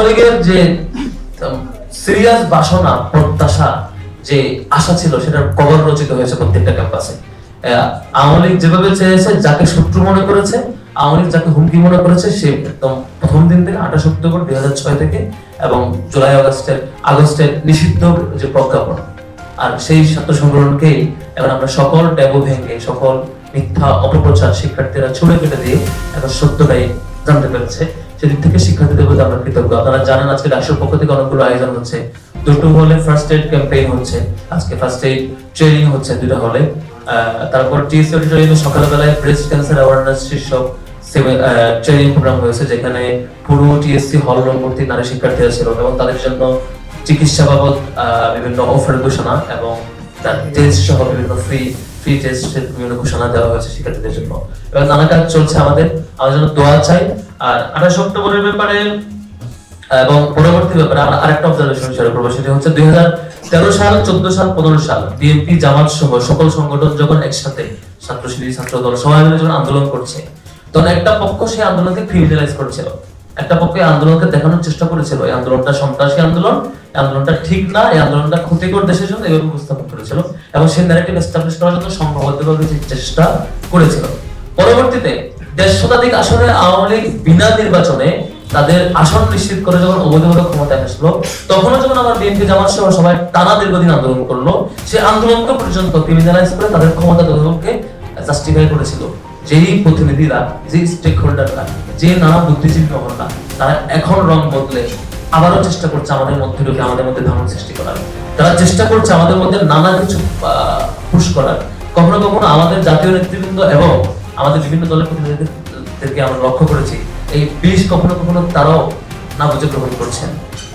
আওয়ামী লীগের যে সিরিয়াস বাসনা প্রত্যাশা যে আশা ছিল সেটার কবর রচিত হয়েছে প্রত্যেকটা ক্যাম্পাসে। আওয়ামী লীগ যেভাবে চেয়েছে, যাকে শত্রু মনে করেছে, আওয়ামী লীগ যাকে হুমকি মনে করেছে, সে একদম প্রথম দিন থেকে 28 অক্টোবর 2006 থেকে এবং জুলাই আগস্টের নিষিদ্ধ যে প্রজ্ঞাপন, আর সেই ছাত্র সংগঠনকেই এখন আমরা সকল ট্যাবু ভেঙে সকল মিথ্যা অপপ্রচার শিক্ষার্থীরা ছুড়ে কেটে দিয়ে এখন সত্যটাই জানতে পেরেছে। সেদিক থেকে শিক্ষার্থীদের প্রতি আমরা কৃতজ্ঞ। আপনারা জানেন আজকে রাষ্ট্রের পক্ষ থেকে অনেকগুলো আয়োজন হচ্ছে। দুটো হলে ফার্স্ট এইড ক্যাম্পেইন হচ্ছে, আজকে ফার্স্ট এইড ট্রেনিং হচ্ছে দুটো হলে। তারপর টিএসসি অডিটোরিয়ামে সকালবেলায় ব্রেস্ট ক্যান্সার অ্যাওয়ারনেস শীর্ষক ট্রেনিং প্রোগ্রাম হয়েছে, যেখানে পুরো টিএসসি হল ভর্তি নারী শিক্ষার্থীরা ছিল এবং তাদের জন্য চিকিৎসা বাবদ বিভিন্ন অফার ঘোষণা এবং তার টেস্ট সহ বিভিন্ন ফ্রি টেস্টের বিভিন্ন ঘোষণা দেওয়া হয়েছে শিক্ষার্থীদের জন্য। এবং নানা কাজ চলছে আমাদের জন্য দোয়া চাই। আর 28 অক্টোবরের ব্যাপারে এবং পরবর্তী ব্যাপারে আমরা আরেকটা অবজারভেশন শেয়ার করবো, সেটা হচ্ছে 2013 সাল, 14 সাল, 15 সাল বিএনপি, জামাত সহ সকল সংগঠন যখন একসাথে, ছাত্র শিবির, ছাত্র দল সবাই মিলে যখন আন্দোলন করছে, তখন একটা পক্ষ সেই আন্দোলনকে ক্রিমিনালাইজ করছিল, একটা পক্ষ এই আন্দোলনকে দেখানোর চেষ্টা করেছিল এই আন্দোলনটা সন্ত্রাসী আন্দোলন, এই আন্দোলনটা ঠিক না, এই আন্দোলনটা ক্ষতিকর দেশের জন্য, এভাবে উপস্থাপন করেছিল এবং সেই ন্যারেটিভ এস্টাবলিশ করার জন্য সম্ভবতভাবে চেষ্টা করেছিল। পরবর্তীতে 1.5 শতাধিক আসনে আওয়ামী লীগ বিনা নির্বাচনে তাদের আসন নিশ্চিত করে যখন অবৈধভাবে ক্ষমতায় আসলো, তখনও যখন আমার বিএনপি, জামাত সহ সবাই টানা দীর্ঘদিন আন্দোলন করলো, সেই আন্দোলনকে পর্যন্ত ক্রিমিনালাইজ করে তাদের ক্ষমতা দখলকে জাস্টিফাই করেছিল। যেই প্রতিনিধিরা, যে স্টেক হোল্ডাররা, যে নানা বুদ্ধিজীবী মহল্লা, তারা এখন রং বদলে আবারও চেষ্টা করছে আমাদের মধ্যে ঢুকে আমাদের মধ্যে ধারণ সৃষ্টি করার। তারা চেষ্টা করছে আমাদের মধ্যে নানা কিছু পুশ করার। কখনো কখনো আমাদের জাতীয় নেতৃবৃন্দ এবং আমাদের বিভিন্ন দলের প্রতিনিধিদেরকে আমরা লক্ষ্য করেছি, এই বিষ কখনো কখনো তারাও না বুঝে গ্রহণ করছেন।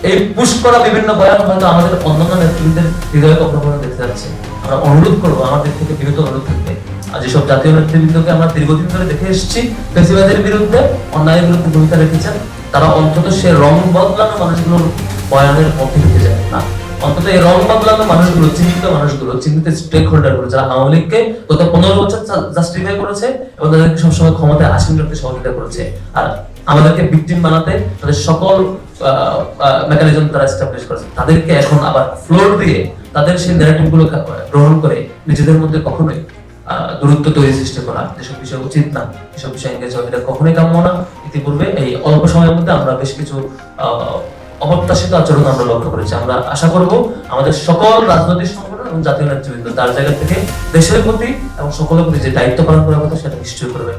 এই পুশ করা বিভিন্ন বয়ান হয়তো আমাদের অন্যান্য নেতৃবৃন্দের হৃদয়ে কখনো কখনো দেখতে যাচ্ছে। আমরা অনুরোধ করবো, আমাদের থেকে বিরত অনুরোধ থাকবে, আর যেসব জাতীয় নেতৃবৃন্দকে আমরা দীর্ঘদিন ধরে দেখে এসেছি ফ্যাসিবাদের বিরুদ্ধে, অন্যায়ের বিরুদ্ধে ভূমিকা রেখেছেন, তারা অন্তত সে রং বদলানো মানুষগুলোর বয়ানের মধ্যে ঢুকে যায় না। অন্তত এই রং বদলানো মানুষগুলো, চিহ্নিত স্টেক হোল্ডারগুলো, যারা আওয়ামী লীগকে গত 15 বছর জাস্টিফাই করেছে এবং তাদেরকে সবসময় ক্ষমতায় আসীন রাখতে সহযোগিতা করেছে, আর আমাদেরকে ভিকটিম বানাতে তাদের সকল মেকানিজম তারা এস্টাবলিশ করেছে, তাদেরকে এখন আবার ফ্লোর দিয়ে তাদের সেই ন্যারেটিভ গুলো গ্রহণ করে নিজেদের মধ্যে কখনোই দূরত্ব তৈরি সৃষ্টি করা, যেসব বিষয় উচিত না, এসব বিষয় এঙ্গেজ হওয়া, এটা কখনোই কাম্য না। ইতিপূর্বে এই অল্প সময়ের মধ্যে আমরা বেশ কিছু অপ্রত্যাশিত আচরণ আমরা লক্ষ্য করেছি। আমরা আশা করব আমাদের সকল রাজনৈতিক সংগঠন এবং জাতীয় নেতৃবৃন্দ তার জায়গা থেকে দেশের প্রতি এবং সকলের প্রতি যে দায়িত্ব পালন করার কথা সেটা নিশ্চয়ই করবেন।